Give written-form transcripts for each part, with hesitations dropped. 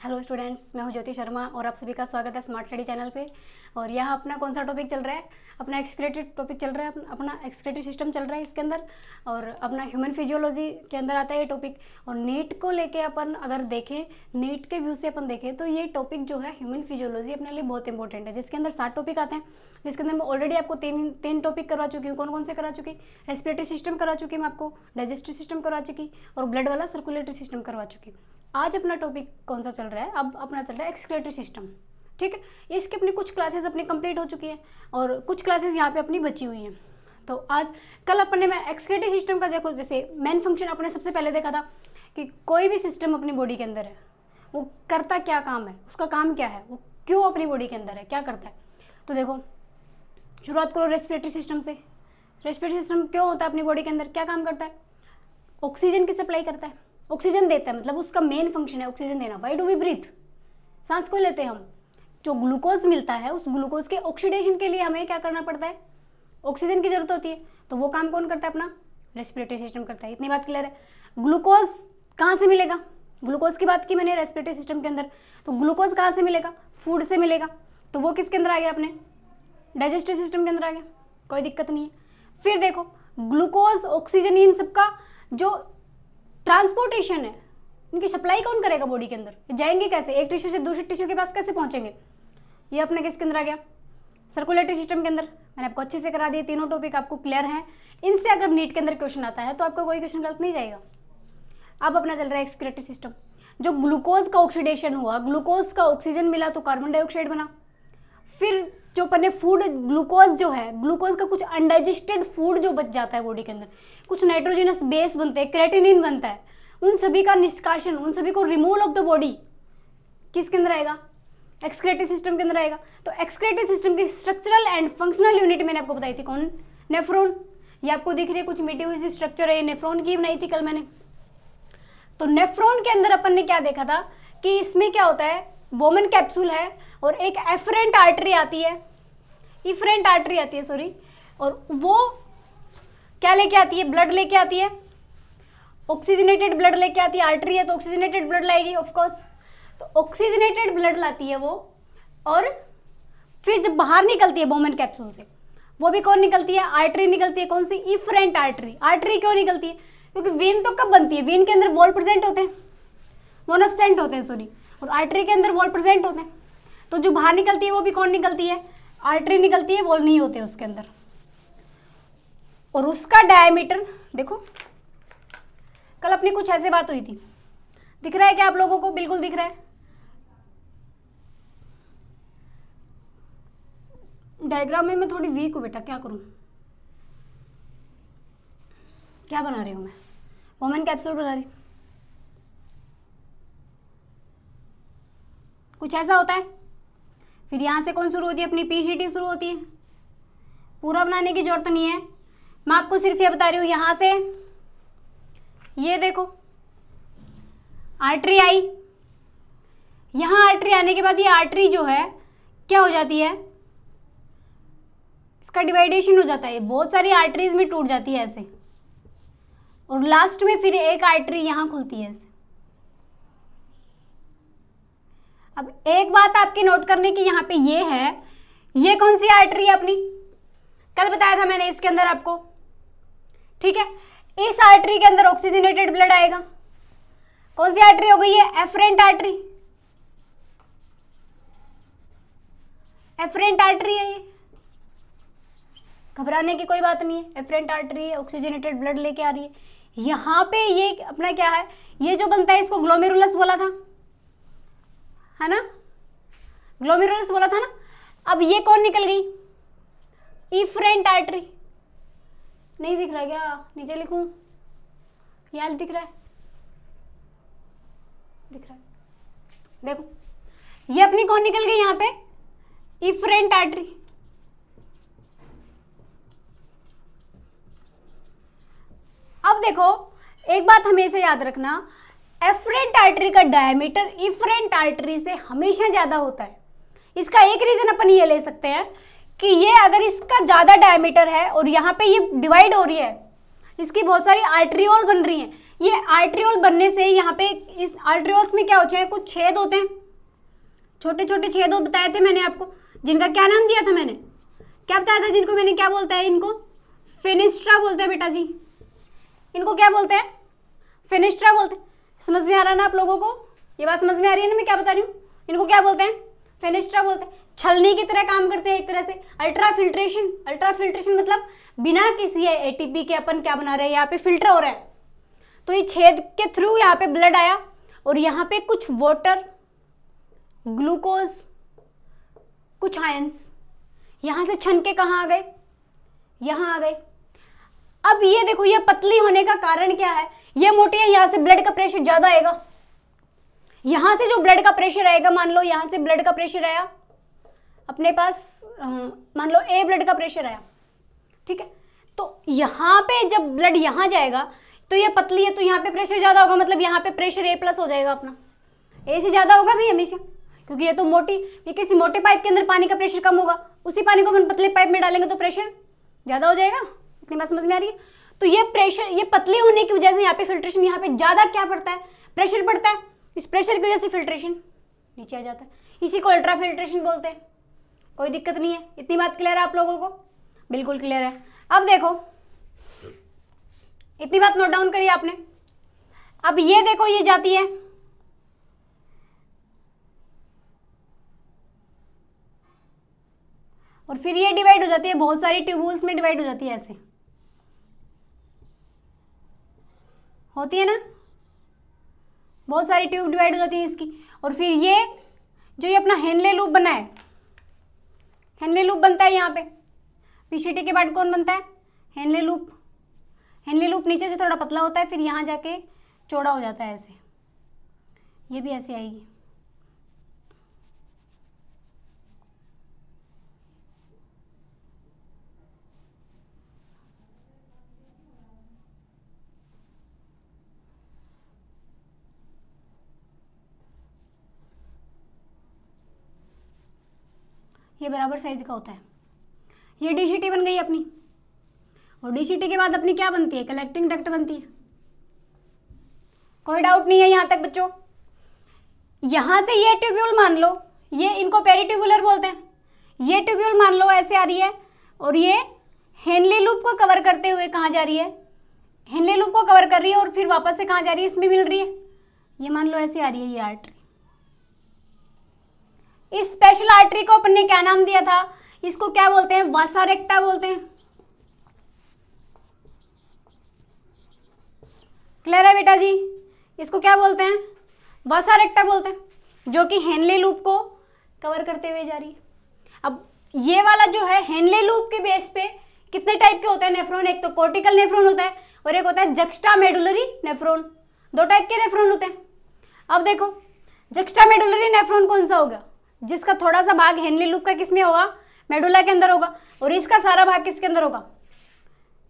Hello students, मैं हूं ज्योति शर्मा और आप सभी का स्वागत है स्मार्ट स्टडी चैनल पे। और यहाँ अपना कौन सा टॉपिक चल रहा है? अपना एक्सक्रीटरी टॉपिक चल रहा है, अपना एक्सक्रीटरी सिस्टम चल रहा है इसके अंदर। और अपना ह्यूमन फिजियोलॉजी के अंदर आता है ये टॉपिक। और नीट को लेके अपन अगर देखें, नीट के व्यू से अपन देखें तो ये टॉपिक जो है ह्यूमन फिजियोलॉजी अपने लिए बहुत इंपॉर्टेंट है, जिसके अंदर 7 टॉपिक आते हैं। जिसके अंदर मैं ऑलरेडी आपको तीन टॉपिक करवा चुकी हूँ। कौन कौन से करा चुकी? रेस्पिरेटरी सिस्टम करा चुकी मैं आपको, डाइजेस्टिव सिस्टम करवा चुकी और ब्लड वाला सर्कुलेटरी सिस्टम करवा चुकी। आज अपना टॉपिक कौन सा चल रहा है? अब अपना चल रहा है एक्सक्रीटरी सिस्टम। ठीक है, इसकी अपनी कुछ क्लासेस अपनी कंप्लीट हो चुकी है और कुछ क्लासेस यहाँ पे अपनी बची हुई हैं। तो आज कल अपने में एक्सक्रीटरी सिस्टम का देखो, जैसे मेन फंक्शन अपने सबसे पहले देखा था कि कोई भी सिस्टम अपनी बॉडी के अंदर है वो करता क्या काम है, उसका काम क्या है, वो क्यों अपनी बॉडी के अंदर है, क्या करता है। तो देखो, शुरुआत करो रेस्पिरेटरी सिस्टम से। रेस्पिरेटरी सिस्टम क्यों होता है अपनी बॉडी के अंदर, क्या काम करता है? ऑक्सीजन की सप्लाई करता है, ऑक्सीजन देता है, मतलब उसका मेन फंक्शन है ऑक्सीजन देना। Why do we breathe? सांस को लेते हैं हम। जो ग्लूकोज मिलता है उस ग्लूकोज के ऑक्सीडेशन के लिए हमें क्या करना पड़ता है? ऑक्सीजन की जरूरत होती है। तो वो काम कौन करता है? अपना रेस्पिरेटरी सिस्टम करता है। इतनी बात क्लियर है। ग्लूकोज कहाँ से मिलेगा? ग्लूकोज की बात की मैंने रेस्पिरेटरी सिस्टम के अंदर। तो ग्लूकोज कहाँ से मिलेगा? फूड से मिलेगा। तो वो किसके अंदर आ गया? अपने डाइजेस्टिव सिस्टम के अंदर आ गया, कोई दिक्कत नहीं है। फिर देखो, ग्लूकोज, ऑक्सीजन, इन सबका जो ट्रांसपोर्टेशन है, इनकी सप्लाई कौन करेगा बॉडी के अंदर? जाएंगे कैसे? एक टिश्यू से दूसरे टिश्यू के पास कैसे पहुंचेंगे? ये अपने किसके अंदर आ गया? सर्कुलेटरी सिस्टम के अंदर। मैंने आपको अच्छे से करा दिए, तीनों टॉपिक आपको क्लियर हैं। इनसे अगर नीट के अंदर क्वेश्चन आता है तो आपका कोई क्वेश्चन गलत नहीं जाएगा। अब अपना चल रहा है एक्सक्रीटरी सिस्टम। जो ग्लूकोज का ऑक्सीडेशन हुआ, ग्लूकोज का ऑक्सीजन मिला तो कार्बन डाइऑक्साइड बना। फिर जो अपने फूड, ग्लूकोज जो है, ग्लूकोज का कुछ अनडाइजेस्टेड फूड जो बच जाता है बॉडी के अंदर, कुछ नाइट्रोजनस बेस बनते हैं, क्रेटिनिन बनता है, उन सभी का निष्कासन, उन सभी को रिमूवल ऑफ द बॉडी किसके अंदर आएगा? एक्सक्रीटरी सिस्टम के अंदर आएगा। तो एक्सक्रीटरी सिस्टम की स्ट्रक्चरल एंड फंक्शनल यूनिट मैंने आपको बताई थी, कौन? नेफ्रॉन। ये आपको दिख रही है, कुछ मिटी हुई सी स्ट्रक्चर है, ये नेफ्रॉन की बनाई थी कल मैंने। तो नेफ्रॉन के अंदर अपन ने क्या देखा था कि इसमें क्या होता है? वोमन कैप्सूल है और एक एफरेंट आर्टरी आती है, इफरेंट आर्टरी आती है, सॉरी। और वो क्या लेके आती है? ब्लड लेके आती है, ऑक्सीजनेटेड ब्लड लेके आती है। आर्टरी है तो ऑक्सीजनेटेड ब्लड लाएगी ऑफ कोर्स। तो ऑक्सीजनेटेड ब्लड लाती है वो, और फिर जब बाहर निकलती है वोमन कैप्सूल से, वो भी कौन निकलती है? आर्टरी निकलती है। कौन सी? Efferent artery. आर्टरी क्यों निकलती है? क्योंकि वेन तो कब बनती है? वेन के अंदर वॉल प्रेजेंट होते हैं, वॉन एब्सेंट होते हैं, सॉरी, और आर्टरी के अंदर वॉल प्रेजेंट होते हैं। तो जो बाहर निकलती है वो भी कौन निकलती है? आर्टरी निकलती है, वॉल नहीं होते उसके अंदर। और उसका डायमीटर देखो, कल अपनी कुछ ऐसे बात हुई थी, दिख रहा है क्या आप लोगों को? बिल्कुल दिख रहा है। डायग्राम में मैं थोड़ी वीक हूँ बेटा, क्या करूं? क्या बना रही हूं मैं? वोमन कैप्सूल बना रही। कुछ ऐसा होता है। फिर यहां से कौन शुरू होती है? अपनी पीसीटी शुरू होती है। पूरा बनाने की जरूरत नहीं है, मैं आपको सिर्फ ये बता रही हूं। यहां से ये देखो, आर्टरी आई। यहां आर्टरी आने के बाद ये आर्टरी जो है क्या हो जाती है? इसका डिवाइडेशन हो जाता है, बहुत सारी आर्टरीज में टूट जाती है ऐसे, और लास्ट में फिर एक आर्टरी यहां खुलती है ऐसे। अब एक बात आपकी नोट करने की यहां पे ये है, ये कौन सी आर्टरी है अपनी? कल बताया था मैंने इसके अंदर आपको, ठीक है। इस आर्टरी के अंदर ऑक्सीजनेटेड ब्लड आएगा। कौन सी आर्टरी हो गई है? Efferent artery. एफरेंट आर्टरी है ये, घबराने की कोई बात नहीं है। एफरेंट आर्टरी है, ऑक्सीजनेटेड ब्लड लेके आ रही है। यहां पे ये अपना क्या है? ये जो बनता है इसको ग्लोमेरुलस बोला था, है ना? ग्लोमेरुलस बोला था ना। अब ये कौन निकल गई? Efferent artery. नहीं दिख रहा क्या? नीचे लिखूं? यार दिख रहा है, दिख रहा है, देखो ये अपनी कौन निकल गई यहां पे? Efferent artery. अब देखो, एक बात हमेशा याद रखना, एफरेंट आर्टरी का डायमीटर इफरेंट आर्टरी से हमेशा ज्यादा होता है। इसका एक रीजन अपन ये ले सकते हैं कि ये अगर इसका ज्यादा डायमीटर है और यहाँ पे ये डिवाइड हो रही है, इसकी बहुत सारी आर्टरियोल बन रही हैं, ये आर्ट्रियोल बनने से यहाँ पे इस आर्ट्रियोल्स में क्या होता है, कुछ छेद होते हैं, छोटे छोटे छेद बताए थे मैंने आपको, जिनका क्या नाम दिया था मैंने, क्या बताया था जिनको मैंने, क्या बोलता है इनको, फेनिस्ट्रा बोलते हैं बेटा जी, इनको क्या बोलते हैं, फेनिस्ट्रा बोलते हैं। समझ में आ रहा है ना आप लोगों को, ये बात समझ में आ रही है ना मैं क्या बता रही हूँ, इनको क्या बोलते हैं, फेनिस्ट्रा बोलते हैं। छलनी की तरह काम करते हैं एक तरह से। अल्ट्रा फिल्ट्रेशन मतलब बिना किसी एटीपी के अपन क्या बना रहे हैं, यहाँ पे फिल्टर हो रहा है, तो ये छेद के थ्रू यहाँ पे ब्लड आया और यहाँ पे कुछ वाटर, ग्लूकोज, कुछ आयंस यहां से छन के कहाँ आ गए, यहां आ गए। अब ये देखो, ये पतली होने का कारण क्या है, ये मोटी है, यहां से ब्लड का प्रेशर ज्यादा आएगा, यहां से जो ब्लड का प्रेशर आएगा, मान लो यहां से ब्लड का प्रेशर आया अपने पास, मान लो ए ब्लड का प्रेशर आया, ठीक है, तो यहां पे जब ब्लड यहां जाएगा तो ये पतली है तो यहाँ पे प्रेशर ज्यादा होगा, मतलब यहाँ पे प्रेशर ए प्लस हो जाएगा अपना, ए से ज्यादा होगा भाई हमेशा, क्योंकि ये तो मोटी, ये किसी मोटे पाइप के अंदर पानी का प्रेशर कम होगा, उसी पानी को अपन पतले पाइप में डालेंगे तो प्रेशर ज्यादा हो जाएगा। इतनी बात समझ में आ रही है। तो ये प्रेशर, ये पतली होने की वजह से यहाँ पे फिल्ट्रेशन, यहाँ पे ज्यादा क्या पड़ता है, प्रेशर पड़ता है, इस प्रेशर की वजह से फिल्ट्रेशन नीचे आ जाता है, इसी को अल्ट्रा फिल्ट्रेशन बोलते हैं। कोई दिक्कत नहीं है, इतनी बात क्लियर है आप लोगों को, बिल्कुल क्लियर है। अब देखो, इतनी बात नोट डाउन करिए आपने। अब ये देखो, ये जाती है, और फिर ये डिवाइड हो जाती है, बहुत सारी ट्यूब्यूल्स में डिवाइड हो जाती है, ऐसे होती है ना, बहुत सारी ट्यूब डिवाइड हो जाती है इसकी। और फिर ये जो ये अपना हेनले लूप बना है, हेनले लूप बनता है यहाँ पे, पीसीटी के बाद कौन बनता है, हेनले लूप। हेनले लूप नीचे से थोड़ा पतला होता है, फिर यहाँ जाके चौड़ा हो जाता है ऐसे, ये भी ऐसे आएगी। ये बराबर साइज का होता है। ये डीसीटी बन गई अपनी, और डीसीटी के बाद अपनी क्या बनती है, कलेक्टिंग डक्ट बनती है। कोई डाउट नहीं है यहाँ तक बच्चों। यहां से ये ट्यूब्यूल मान लो, ये इनको पेरिट्यूबुलर बोलते हैं, ये ट्यूब्यूल मान लो ऐसे आ रही है, और ये हेनले लूप को कवर करते हुए कहाँ जा रही है, हेनले लूप को कवर कर रही है, और फिर वापस से कहाँ जा रही है, इसमें मिल रही है, ये मान लो ऐसे आ रही है ये आर्टरी। इस स्पेशल आर्टरी को अपन ने क्या नाम दिया था, इसको क्या बोलते हैं, वासा रेक्टा बोलते हैं। क्लियर है बेटा जी, इसको क्या बोलते हैं, वासा रेक्टा बोलते हैं, जो कि हेनले लूप को कवर करते हुए जा रही है। अब ये वाला जो है हेनले लूप के बेस पे कितने टाइप के होते हैं नेफ्रॉन, एक तो कॉर्टिकल नेफ्रॉन होता है और एक होता है जक्स्टामेडुलरी नेफ्रॉन, दो टाइप के नेफ्रॉन होते हैं। अब देखो, जक्स्टामेडुलरी नेफ्रॉन कौन सा होगा, जिसका थोड़ा सा भाग हेनले लूप का किसमें होगा, मेडुला के अंदर होगा, और इसका सारा भाग किसके अंदर होगा,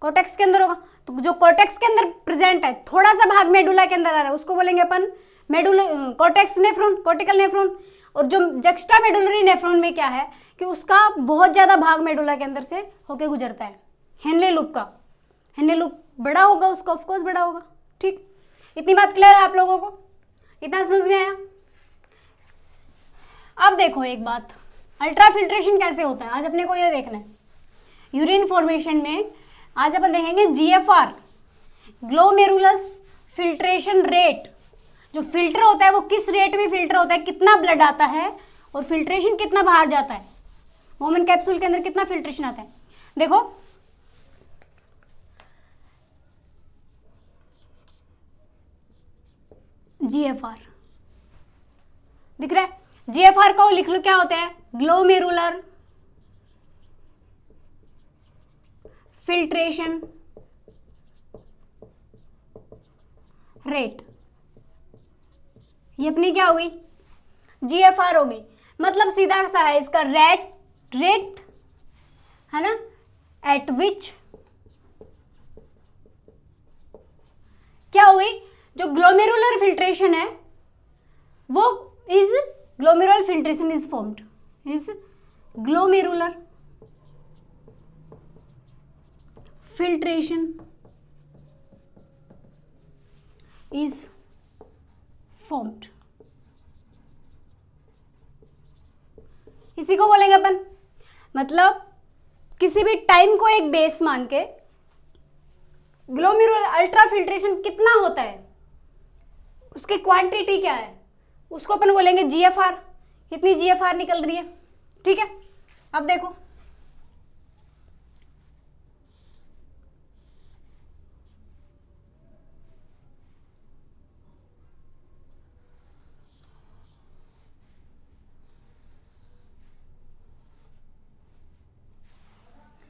कॉर्टेक्स के अंदर होगा। तो जो कॉर्टेक्स के अंदर प्रेजेंट है, थोड़ा सा भाग मेडुला के अंदर आ रहा है, उसको बोलेंगे अपन medulla, cortex nephron, cortical nephron. और जो जक्स्टामेडुलरी नेफ्रॉन में क्या है कि उसका बहुत ज्यादा भाग मेडुला के अंदर से होके गुजरता है, हेनले लूप का, हेनले लूप बड़ा होगा उसका, ऑफकोर्स बड़ा होगा। ठीक, इतनी बात क्लियर है आप लोगों को, इतना समझ में आया। अब देखो एक बात, अल्ट्रा फिल्ट्रेशन कैसे होता है, आज अपने को ये देखना है। यूरिन फॉर्मेशन में आज अपन देखेंगे जीएफआर, ग्लोमेरुलस फिल्ट्रेशन रेट। जो फिल्टर होता है वो किस रेट में फिल्टर होता है, कितना ब्लड आता है और फिल्ट्रेशन कितना बाहर जाता है, वोमन कैप्सूल के अंदर कितना फिल्ट्रेशन आता है। देखो जीएफआर दिख रहा है, जीएफआर को लिख लो, क्या होता है, ग्लोमेरुलर फिल्ट्रेशन रेट। ये अपनी क्या हो गई, जीएफआर हो गई। मतलब सीधा सा है इसका रेट है ना, एट विच क्या हो गई, जो ग्लोमेरुलर फिल्ट्रेशन है वो is glomerular filtration is formed, is glomerular filtration is formed, इसी को बोलेंगे अपन, मतलब किसी भी टाइम को एक बेस मान के ग्लोमेरुलर अल्ट्राफिल्ट्रेशन कितना होता है, उसकी क्वांटिटी क्या है, उसको अपन बोलेंगे जीएफआर। कितनी जीएफआर निकल रही है, ठीक है। अब देखो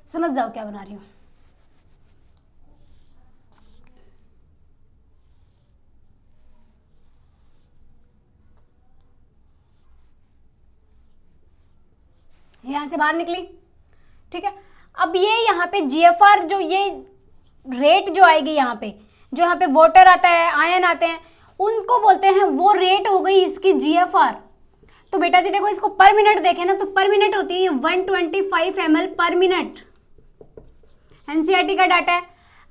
समझ जाओ क्या बना रही हूं। यहां से बाहर निकली, ठीक है। अब ये यहाँ पे जीएफआर जो ये रेट जो आएगी यहाँ पे, जो यहाँ पे वाटर आता है, आयन आते हैं, उनको बोलते हैं, वो रेट हो गई इसकी जीएफआर। तो बेटा जी देखो इसको पर मिनट देखें ना, तो पर मिनट होती है 125 ml पर मिनट, एनसीईआरटी का डाटा है।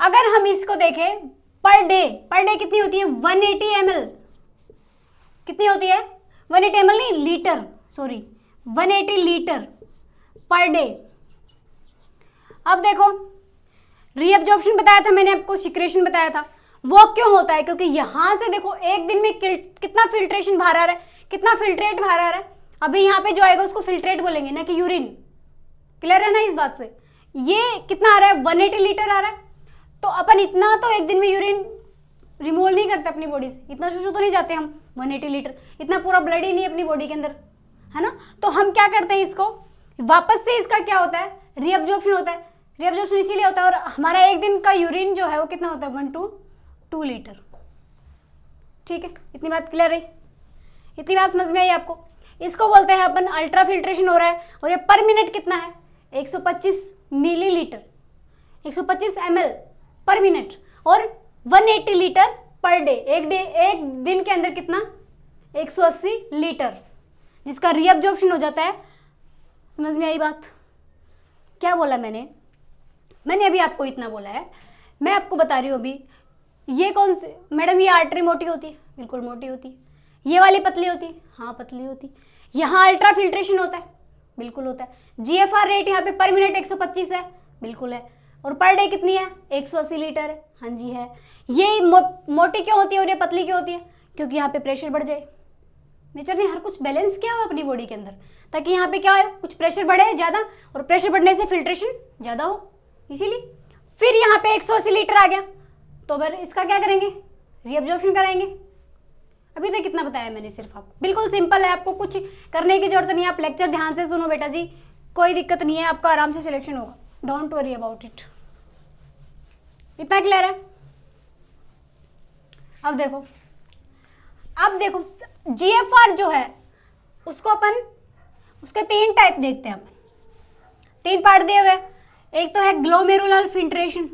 अगर हम इसको देखें पर डे कितनी होती है 180 ml, कितनी होती है 180 ml नहीं litre, sorry 180 litre per day. अब देखो रीअब्जॉर्प्शन बताया था मैंने आपको, सिक्रेशन बताया था, वो क्यों होता है, क्योंकि यहां से देखो एक दिन में कितना फिल्ट्रेशन बाहर आ रहा है, कितना फिल्ट्रेट बाहर आ रहा है। अभी यहाँ पे जो आएगा उसको फिल्ट्रेट बोलेंगे ना कि यूरिन, क्लियर है ना इस बात से। ये कितना आ रहा है 180 लीटर आ रहा है, तो अपन इतना तो एक दिन में यूरिन रिमूव नहीं करते अपनी बॉडी से, इतना शुशु तो नहीं जाते हम 180 लीटर, इतना पूरा ब्लड ही नहीं अपनी बॉडी के अंदर, है ना। तो हम क्या करते हैं इसको वापस से, इसका क्या होता है रीअब्जॉर्प्शन होता है। रीअब्जॉर्प्शन इसीलिए होता है, और हमारा एक दिन का यूरिन जो है वो कितना होता है 1 to 2 लीटर, ठीक है। इतनी बात क्लियर है, इतनी बात समझ में आई आपको। इसको बोलते हैं अपन अल्ट्रा फिल्ट्रेशन हो रहा है, और ये पर मिनट कितना है 125 मिलीलीटर, 125 ml पर मिनट, और 180 लीटर पर डे, एक दिन के अंदर कितना 180 लीटर, जिसका रीअब्जॉर्प्शन हो जाता है। समझ में आई बात, क्या बोला मैंने अभी आपको इतना बोला है। मैं आपको बता रही हूँ अभी, ये कौन सी मैडम, ये आर्टरी मोटी होती है, बिल्कुल मोटी होती है। ये वाली पतली होती है, हाँ पतली होती है। यहाँ अल्ट्रा फिल्ट्रेशन होता है, बिल्कुल होता है। जीएफआर रेट यहाँ पे पर मिनट 125 है, बिल्कुल है। और पर डे कितनी है 180 लीटर है, हाँ जी है। ये मोटी क्यों होती है और ये पतली क्यों होती है, क्योंकि यहाँ पे प्रेशर बढ़ जाए। नेचर ने हर कुछ बैलेंस किया हुआ अपनी बॉडी के अंदर, ताकि यहाँ पे क्या है कुछ प्रेशर बढ़े ज़्यादा, और प्रेशर बढ़ने से फिल्ट्रेशन ज़्यादा हो, इसीलिए। फिर यहाँ पे 180 लीटर आ गया, तो फिर इसका क्या करेंगे रीअब्जॉर्प्शन कराएंगे। अभी तक कितना बताया मैंने सिर्फ आपको, बिल्कुल सिंपल है, आपको कुछ करने की जरूरत नहीं है। आप लेक्चर ध्यान से सुनो बेटा जी, कोई दिक्कत नहीं है, आपका आराम से सिलेक्शन होगा, डोंट वरी अबाउट इट। इतना क्लियर है। अब देखो जीएफआर जो है उसको अपन, उसके 3 टाइप देखते हैं अपन, 3 पार्ट दिए हुए। एक तो है glomerular filtration,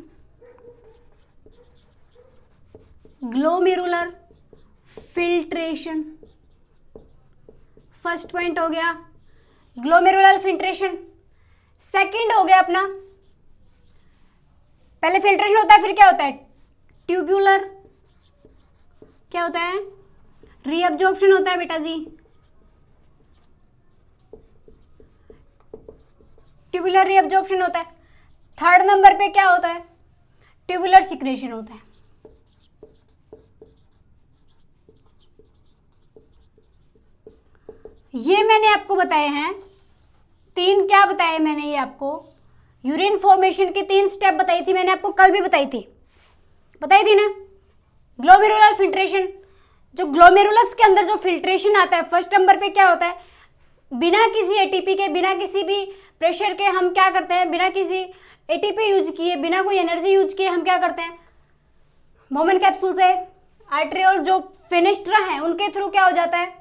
glomerular filtration, first point हो गया ग्लोमेरुलर फिल्ट्रेशन। सेकंड हो गया अपना, पहले फिल्ट्रेशन होता है, फिर क्या होता है ट्यूब्यूलर, क्या होता है रीअब्जॉर्प्शन होता है बेटा जी, ट्यूबुलर रीअब्जॉर्प्शन होता है। थर्ड नंबर पे क्या होता है ट्यूबुलर सिक्रेशन होता है। ये मैंने आपको बताए हैं 3, क्या बताए मैंने ये आपको, यूरिन फॉर्मेशन की 3 स्टेप बताई थी मैंने आपको, कल भी बताई थी ना। ग्लोमेरुलर फिल्ट्रेशन, जो ग्लोमेरुलस के अंदर जो फिल्ट्रेशन आता है, फर्स्ट नंबर पे क्या होता है, बिना किसी एटीपी के, बिना किसी भी प्रेशर के हम क्या करते हैं, बिना किसी एटीपी यूज किए, बिना कोई एनर्जी यूज किए हम क्या करते हैं, मोमेंट कैप्सूल से आर्ट्रियोल जो फेनेस्ट्रा है उनके थ्रू क्या हो जाता है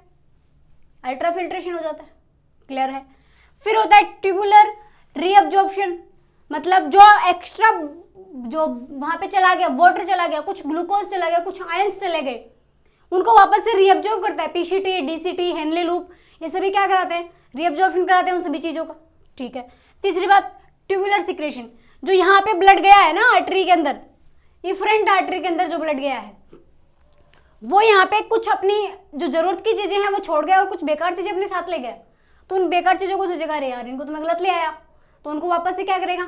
अल्ट्रा फिल्ट्रेशन हो जाता है, क्लियर है। फिर होता है ट्यूबुलर रीअब्जॉर्प्शन, मतलब जो एक्स्ट्रा जो वहां पे चला गया, वाटर चला गया, कुछ ग्लूकोज चला गया, कुछ आयंस चले गए, उनको वापस से रीअब्जॉर्ब करता है। पीसीटी, डीसीटी, हेनले लूप, ये सभी क्या कराते हैं रीअब्जॉर्प्शन कराते हैं उन सभी चीजों का, ठीक है। तीसरी बात ट्यूबुलर सिक्रेशन, जो यहाँ पे ब्लड गया है ना आर्टरी के अंदर, इफरेंट आर्टरी के अंदर जो ब्लड गया है, वो यहाँ पे कुछ अपनी जो जरूरत की चीजें हैं वो छोड़ गया और कुछ बेकार चीजें अपने साथ ले गया, तो उन बेकार चीजों को सोचेगा अरे यार इनको तो मैं गलत ले आया, तो उनको वापस से क्या करेगा,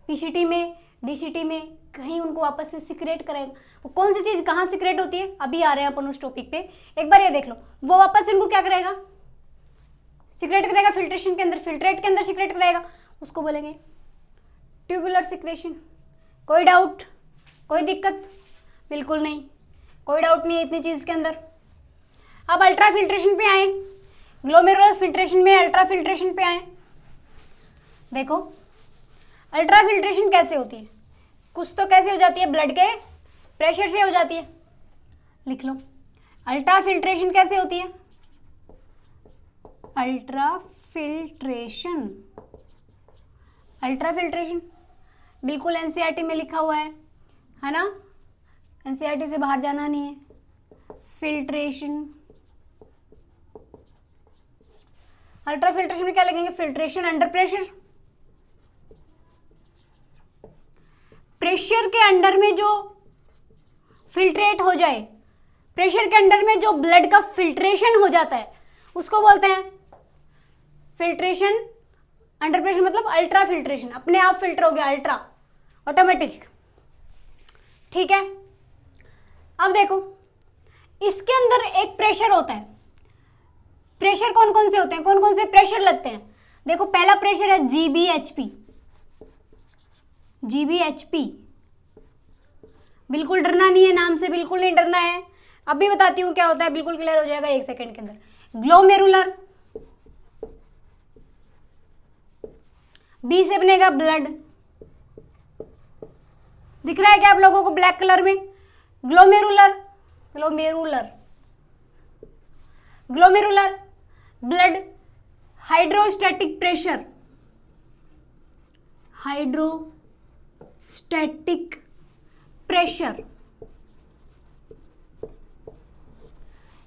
पीसीटी में, डीसीटी में कहीं उनको वापस से सिक्रेट करेगा। वो कौन सी चीज कहाँ सिक्रेट होती है, अभी आ रहे हैं अपन उस टॉपिक पे, एक बार ये देख लो। वो वापस इनको क्या करेगा, सिक्रेट करेगा फिल्ट्रेशन के अंदर, फिल्ट्रेट के अंदर सिक्रेट करेगा, उसको बोलेंगे ट्यूबुलर सिक्रेशन। कोई डाउट, कोई दिक्कत? बिल्कुल नहीं, कोई डाउट नहीं है इतनी चीज के अंदर। अब अल्ट्रा फिल्ट्रेशन पे आए, ग्लोमेरुलस फिल्ट्रेशन में अल्ट्रा फिल्ट्रेशन पे आए। देखो अल्ट्रा फिल्ट्रेशन कैसे होती है, कुछ तो कैसे हो जाती है, ब्लड के प्रेशर से हो जाती है। लिख लो, अल्ट्रा फिल्ट्रेशन कैसे होती है, अल्ट्रा फिल्ट्रेशन, अल्ट्रा फिल्ट्रेशन बिल्कुल एनसीईआरटी में लिखा हुआ है ना, एनसीईआरटी से बाहर जाना नहीं है। फिल्ट्रेशन, अल्ट्रा फिल्ट्रेशन में क्या लिखेंगे, फिल्ट्रेशन अंडर प्रेशर, प्रेशर के अंडर में जो फिल्ट्रेट हो जाए, प्रेशर के अंडर में जो ब्लड का फिल्ट्रेशन हो जाता है उसको बोलते हैं फिल्ट्रेशन अंडर प्रेशर, मतलब अल्ट्रा फिल्ट्रेशन, अपने आप फिल्टर हो गया, अल्ट्रा ऑटोमेटिक। ठीक है, अब देखो इसके अंदर एक प्रेशर होता है, प्रेशर कौन कौन से होते हैं, कौन कौन से प्रेशर लगते हैं। देखो पहला प्रेशर है जीबीएचपी, जीबीएचपी बिल्कुल डरना नहीं है, नाम से बिल्कुल नहीं डरना है, अभी बताती हूं क्या होता है, बिल्कुल क्लियर हो जाएगा 1 सेकंड के अंदर। ग्लोमेरुलर, बी से बनेगा ब्लड, दिख रहा है क्या आप लोगों को ब्लैक कलर में, glomerular, glomerular, glomerular blood, hydrostatic pressure, hydrostatic pressure,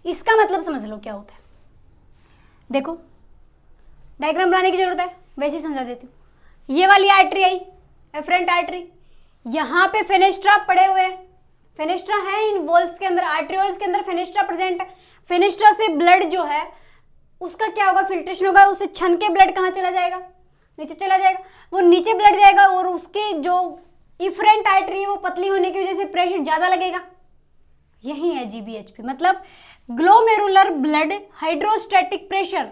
इसका मतलब समझ लो क्या होता है। देखो डायग्राम बनाने की जरूरत है, वैसे ही समझा देती हूँ। ये वाली आर्टरी आई, एफरेंट आर्टरी, यहाँ पे फेनेस्ट्रा पड़े हुए हैं, फेनेस्ट्रा है इन वॉल्स के अंदर, आर्ट्रियोल्स के अंदर फेनेस्ट्रा प्रेजेंट है। फेनेस्ट्रा से ब्लड जो है उसका क्या होगा, फिल्ट्रेशन होगा, उसे छन के ब्लड कहाँ चला जाएगा, नीचे चला जाएगा, वो नीचे ब्लड जाएगा और उसकी जो इफरेंट आर्टरी है वो पतली होने की वजह से प्रेशर ज्यादा लगेगा। यही है जीबीएचपी, मतलब ग्लोमेरुलर ब्लड हाइड्रोस्टैटिक प्रेशर,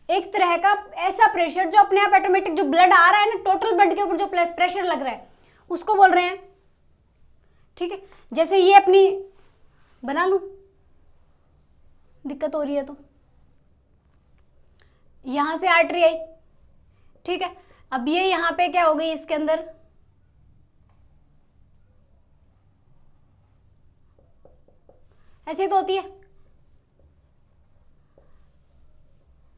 एक तरह का ऐसा प्रेशर जो अपने आप ऑटोमेटिक, जो ब्लड आ रहा है ना, टोटल ब्लड के ऊपर जो प्रेशर लग रहा है उसको बोल रहे हैं। ठीक है, जैसे ये अपनी बना लूं, दिक्कत हो रही है तो यहां से आर्टरी आई, ठीक है, अब ये यहां पे क्या हो गई, इसके अंदर ऐसे तो होती है,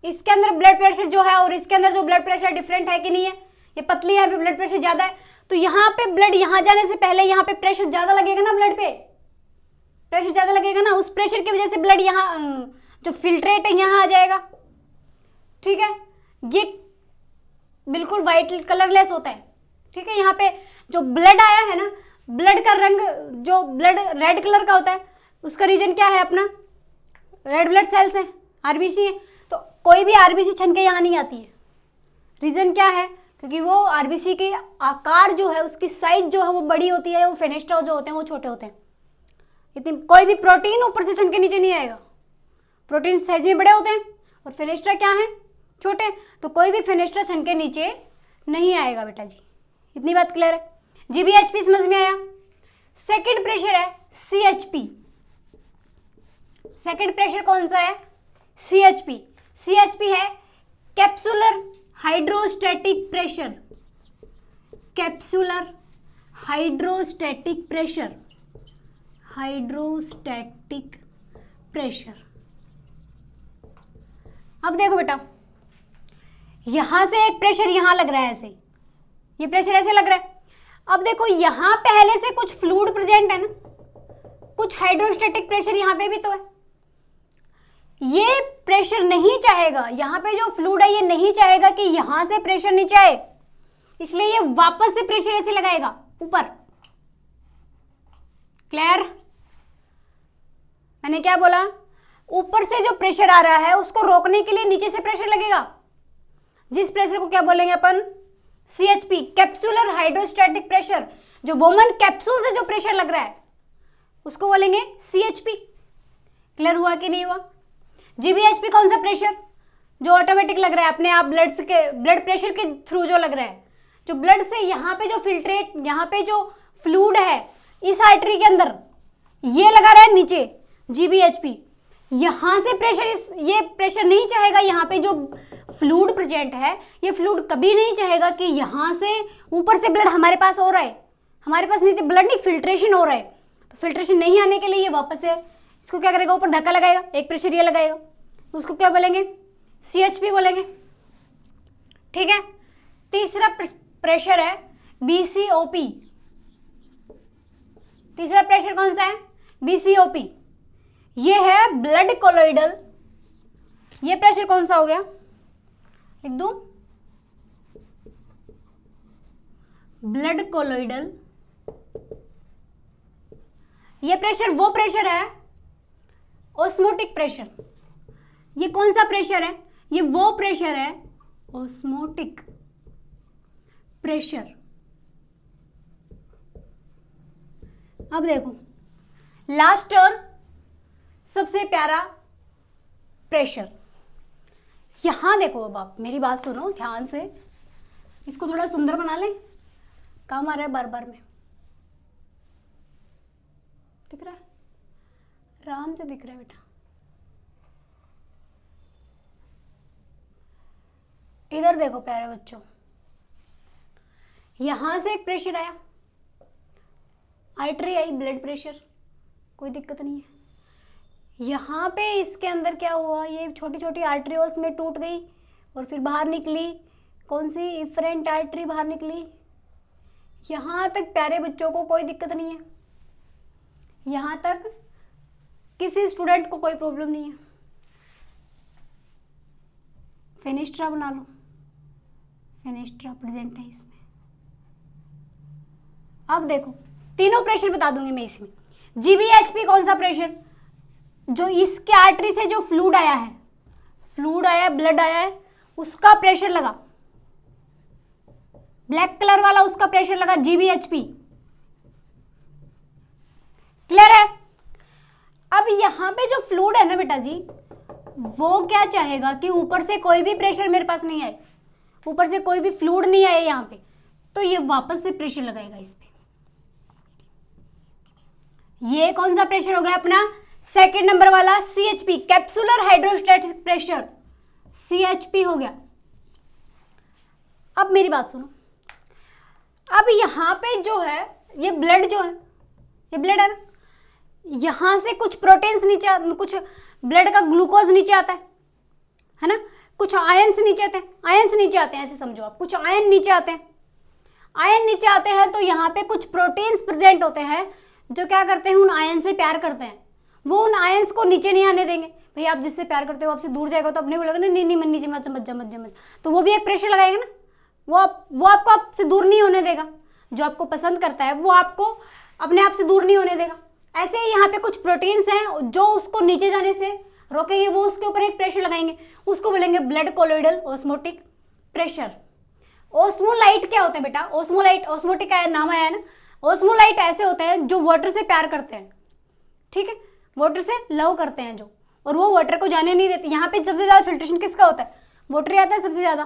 इसके अंदर ब्लड प्रेशर जो है और इसके अंदर जो ब्लड प्रेशर डिफरेंट है कि नहीं है, ये पतली है, अभी ब्लड प्रेशर ज्यादा है, तो यहाँ पे ब्लड यहाँ जाने से पहले यहाँ पे प्रेशर ज्यादा लगेगा ना, ब्लड पे प्रेशर ज्यादा लगेगा ना, उस प्रेशर की वजह से ब्लड यहाँ जो फिल्ट्रेट है यहाँ आ जाएगा। ठीक है, ये बिल्कुल व्हाइट कलरलेस होता है। ठीक है, यहाँ पे जो ब्लड आया है ना, ब्लड का रंग, जो ब्लड रेड कलर का होता है, उसका रीजन क्या है, अपना रेड ब्लड सेल्स है, आरबीसी है, तो कोई भी आरबीसी छन के यहाँ नहीं आती है। रीजन क्या है, क्योंकि वो आरबीसी के आकार जो है, उसकी साइज जो है वो बड़ी होती है, वो फेनेस्ट्रा जो होते हैं वो छोटे होते हैं। इतनी कोई भी प्रोटीन ऊपर से छन के नीचे नहीं आएगा, प्रोटीन साइज में बड़े होते हैं और फेनेस्ट्रा क्या है, छोटे, तो कोई भी फेनेस्ट्रा छन के नीचे नहीं आएगा बेटा जी। इतनी बात क्लियर है, जीबीएचपी समझ में आया। सेकंड प्रेशर है सीएचपी, सेकंड प्रेशर कौन सा है, सीएचपी, सीएचपी है capsular hydrostatic pressure, capsular hydrostatic pressure, hydrostatic pressure. अब देखो बेटा, यहां से एक प्रेशर यहां लग रहा है, ऐसे ये प्रेशर ऐसे लग रहा है। अब देखो यहां पहले से कुछ फ्लूइड प्रेजेंट है ना, कुछ हाइड्रोस्टैटिक प्रेशर यहां पे भी तो है, ये प्रेशर नहीं चाहेगा, यहाँ पे जो फ्लूइड है ये नहीं चाहेगा कि यहां से प्रेशर नीचे आए, इसलिए ये वापस से प्रेशर ऐसे लगाएगा ऊपर। क्लियर, मैंने क्या बोला, ऊपर से जो प्रेशर आ रहा है उसको रोकने के लिए नीचे से प्रेशर लगेगा, जिस प्रेशर को क्या बोलेंगे अपन, CHP, कैप्सुलर हाइड्रोस्टैटिक प्रेशर। जो बोमन कैप्सूल से जो प्रेशर लग रहा है उसको बोलेंगे CHP। क्लियर हुआ कि नहीं हुआ? GVHP कौन सा प्रेशर, जो ऑटोमेटिक लग रहा है अपने आप, ब्लड प्रेशर के थ्रू जो लग रहा है, जो ब्लड से यहाँ पे जो फिल्ट्रेट, यहाँ पे जो फ्लूइड है इस आर्टरी के अंदर ये लगा रहा है नीचे, GVHP। यहाँ से प्रेशर, ये प्रेशर नहीं चाहेगा, यहाँ पे जो फ्लूइड प्रेजेंट है ये फ्लूइड कभी नहीं चाहेगा कि यहाँ से ऊपर से ब्लड हमारे पास हो रहा है, हमारे पास नीचे ब्लड नहीं, फिल्ट्रेशन हो रहा है। तो फिल्ट्रेशन नहीं आने के लिए ये वापस से इसको क्या करेगा, ऊपर धक्का लगाएगा, एक प्रेशर ये लगाएगा, उसको क्या बोलेंगे, CHP बोलेंगे। ठीक है। तीसरा प्रेशर है BCOP। तीसरा प्रेशर कौन सा है, BCOP। ये है ब्लड कोलोइडल। ये प्रेशर कौन सा हो गया, लिख दूं, ब्लड कोलोइडल। ये प्रेशर वो प्रेशर है, ऑस्मोटिक प्रेशर। ये कौन सा प्रेशर है, ये वो प्रेशर है, ऑस्मोटिक प्रेशर। अब देखो लास्ट और सबसे प्यारा प्रेशर, यहां देखो। अब आप मेरी बात सुनो ध्यान से, इसको थोड़ा सुंदर बना लें, काम आ रहा है बार बार में, दिख रहा है, आराम से दिख रहा है बेटा। इधर देखो प्यारे बच्चों, यहां से एक प्रेशर आया, आर्टरी आई, ब्लड प्रेशर, कोई दिक्कत नहीं है। यहाँ पे इसके अंदर क्या हुआ, ये छोटी छोटी आर्टरियोल्स में टूट गई और फिर बाहर निकली, कौन सी, इफरेंट आर्टरी बाहर निकली। यहाँ तक प्यारे बच्चों को कोई दिक्कत नहीं है, यहाँ तक किसी स्टूडेंट को कोई प्रॉब्लम नहीं है। फेनेस्ट्रा बना लो, फेनेस्ट्रा प्रेजेंट है इसमें। अब देखो तीनों प्रेशर बता दूंगी मैं इसमें। GVHP कौन सा प्रेशर, जो इसके आर्टरी से जो फ्लूइड आया है, फ्लूइड आया, ब्लड आया है, उसका प्रेशर लगा, ब्लैक कलर वाला उसका प्रेशर लगा, GVHP। क्लियर है? अब यहां पे जो फ्लूइड है ना बेटा जी, वो क्या चाहेगा कि ऊपर से कोई भी प्रेशर मेरे पास नहीं आए, ऊपर से कोई भी फ्लूइड नहीं आए यहाँ पे, तो ये वापस से प्रेशर लगाएगा इस पे। ये कौन सा प्रेशर हो गया अपना, सेकंड नंबर वाला, CHP, capsular hydrostatic pressure, CHP हो गया। अब मेरी बात सुनो, अब यहाँ पे जो है ये ब्लड, जो है ये ब्लड है ना, यहां से कुछ प्रोटीन्स नीचे, कुछ ब्लड का ग्लूकोज नीचे आता है ना, कुछ आयंस नीचे आते हैं, आयंस नीचे आते हैं, ऐसे समझो आप, कुछ आयन नीचे आते हैं, आयन नीचे आते हैं, तो यहाँ पे कुछ प्रोटीन्स प्रेजेंट होते हैं जो क्या करते हैं, उन आयन से प्यार करते हैं। वो उन आयंस को नीचे नहीं आने देंगे। भाई आप जिससे प्यार करते हो आपसे दूर जाएगा तो अपने बोलेगा ना, नहीं नहीं मैं नीचे मत जा, तो वो भी एक प्रेशर लगाएगा ना, वो आपको आपसे दूर नहीं होने देगा। जो आपको पसंद करता है वो आपको अपने आप से दूर नहीं होने देगा। ऐसे ही यहाँ पे कुछ प्रोटीन्स हैं जो उसको नीचे जाने से रोकेंगे, वो उसके ऊपर एक प्रेशर लगाएंगे, उसको बोलेंगे ब्लड कोलोइडल ऑस्मोटिक प्रेशर। ओस्मोलाइट क्या होता है बेटा, ओस्मोलाइट, ऑस्मोटिक का नाम आया है ना, ओस्मोलाइट ऐसे होते हैं जो वाटर से प्यार करते हैं, ठीक है, वाटर से लव करते हैं जो, और वो वाटर को जाने नहीं देते। यहाँ पे सबसे ज्यादा फिल्ट्रेशन किसका होता है, वाटर ही आता है सबसे ज्यादा।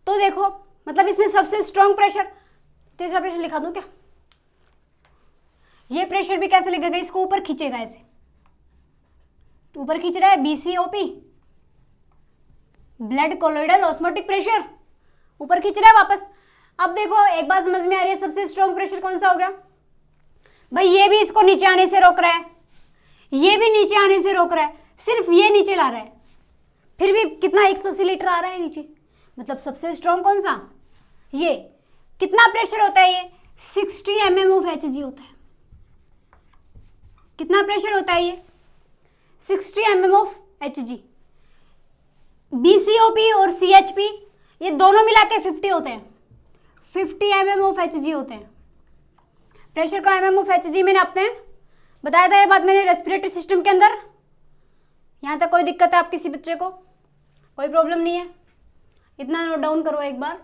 तो देखो मतलब इसमें सबसे स्ट्रॉन्ग प्रेशर, तीसरा प्रेशर लिखा दूं क्या, ये प्रेशर भी कैसे लगेगा, इसको ऊपर खींचेगा, ऐसे ऊपर खींच रहा है, BCOP, blood colloidal osmotic pressure, ऊपर खींच रहा है वापस। अब देखो एक बात समझ में आ रही है, सबसे स्ट्रॉन्ग प्रेशर कौन सा हो गया भाई, ये भी इसको नीचे आने से रोक रहा है, ये भी नीचे आने से रोक रहा है, सिर्फ ये नीचे ला रहा है, फिर भी कितना 180 लीटर आ रहा है नीचे। मतलब सबसे स्ट्रॉन्ग कौन सा, ये। कितना प्रेशर होता है ये, 60 mm ऑफ Hg होता है। कितना प्रेशर होता है ये, 60 mm ऑफ Hg। BCOP और CHP ये दोनों मिला के 50 होते हैं, 50 mm ऑफ Hg होते हैं। प्रेशर को mm ऑफ Hg में नापते हैं, बताया था ये बात मैंने रेस्पिरेटरी सिस्टम के अंदर। यहाँ तक कोई दिक्कत है आप किसी बच्चे को? कोई प्रॉब्लम नहीं है? इतना नोट डाउन करो एक बार।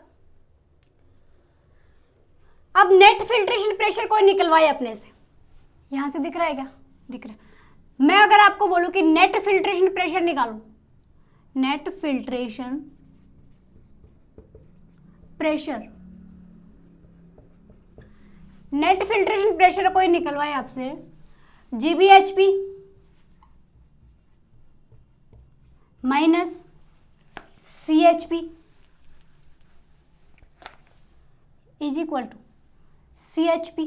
अब नेट फिल्ट्रेशन प्रेशर कोई निकलवाए अपने से, यहां से दिख रहा है क्या? दिख रहा है। मैं अगर आपको बोलूं कि नेट फिल्ट्रेशन प्रेशर निकालो, net filtration pressure, net filtration pressure कोई निकलवाए आपसे, GBHP minus CHP is equal to CHP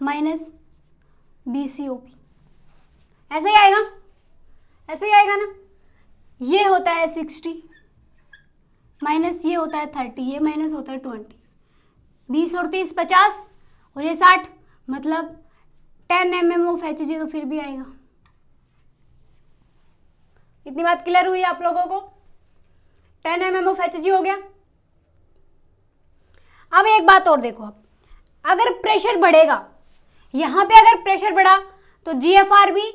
minus BCOP। ऐसा ही आएगा, ऐसे ही आएगा ना। ये होता है 60 माइनस ये होता है 30, ये माइनस होता है 20, 20 और 30 50 और ये 60, मतलब 10 mm ऑफ Hg तो फिर भी आएगा। इतनी बात क्लियर हुई आप लोगों को? 10 mm ऑफ Hg हो गया। अब एक बात और देखो, आप अगर प्रेशर बढ़ेगा, यहां पे अगर प्रेशर बढ़ा तो GFR भी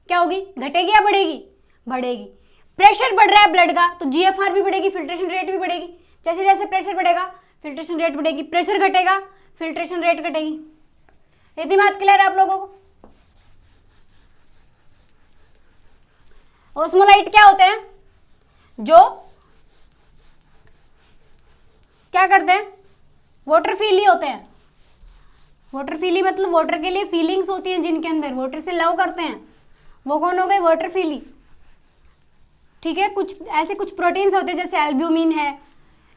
क्या होगी? घटेगी या बढ़ेगी? बढ़ेगी। प्रेशर बढ़ रहा है ब्लड का तो GFR भी बढ़ेगी, फिल्ट्रेशन रेट भी बढ़ेगी। जैसे जैसे प्रेशर बढ़ेगा फिल्ट्रेशन रेट बढ़ेगी, प्रेशर घटेगा फिल्ट्रेशन रेट घटेगी। इतनी बात क्लियर है आप लोगों को? ओस्मोलाइट क्या होते हैं? जो क्या करते हैं? वाटरफीली होते हैं। वाटरफीली मतलब वाटर के लिए फीलिंग्स होती हैं, जिनके अंदर वाटर से लव करते हैं, वो कौन हो गए? वाटरफीली। ठीक है, कुछ ऐसे कुछ प्रोटीन्स होते हैं जैसे एल्ब्यूमिन है,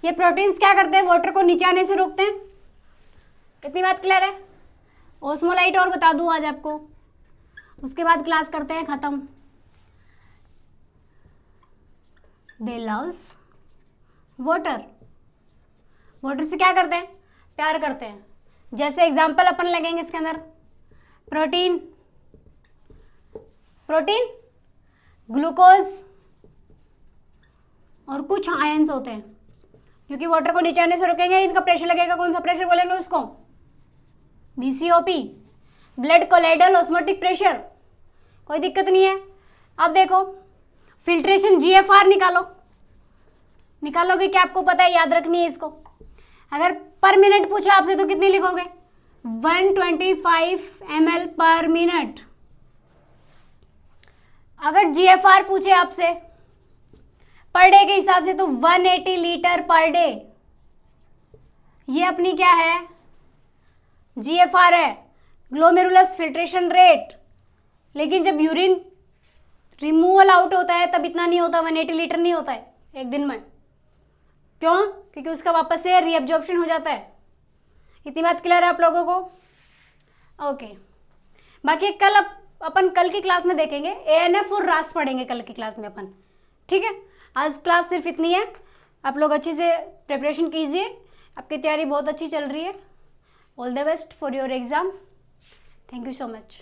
ये प्रोटीन्स क्या करते हैं? वाटर को नीचे आने से रोकते हैं। इतनी बात क्लियर है? ओस्मोलाइट और बता दूं आज आपको, उसके बाद क्लास करते हैं खत्म। दे लव्स वाटर, वाटर से क्या करते हैं? प्यार करते हैं। जैसे एग्जाम्पल अपन लगेंगे इसके अंदर, प्रोटीन, प्रोटीन, ग्लूकोज और कुछ आयंस होते हैं, क्योंकि वाटर को नीचे आने से रोकेंगे, इनका प्रेशर लगेगा। कौन सा प्रेशर बोलेंगे उसको? BCOP, blood colloidal osmotic pressure. कोई दिक्कत नहीं है। अब देखो फिल्ट्रेशन GFR निकालो, निकालोगे क्या? आपको पता है, याद रखनी है इसको। अगर पर मिनट पूछे आपसे तो कितनी लिखोगे? 125 ml पर मिनट। अगर GFR पूछे आपसे पर डे के हिसाब से तो 180 लीटर पर डे। ये अपनी क्या है? GFR है, ग्लोमेरुलस फिल्ट्रेशन रेट। लेकिन जब यूरिन रिमूवल आउट होता है तब इतना नहीं होता, 180 लीटर नहीं होता है एक दिन में। क्यों? क्योंकि उसका वापस से रीअब्जॉर्प्शन हो जाता है। इतनी बात क्लियर है आप लोगों को? ओके, बाकी कल अपन कल की क्लास में देखेंगे, ANF और RAS पढ़ेंगे कल की क्लास में अपन। ठीक है, आज क्लास सिर्फ इतनी है। आप लोग अच्छे से प्रिपरेशन कीजिए, आपकी तैयारी बहुत अच्छी चल रही है। All the best for your exam. Thank you so much.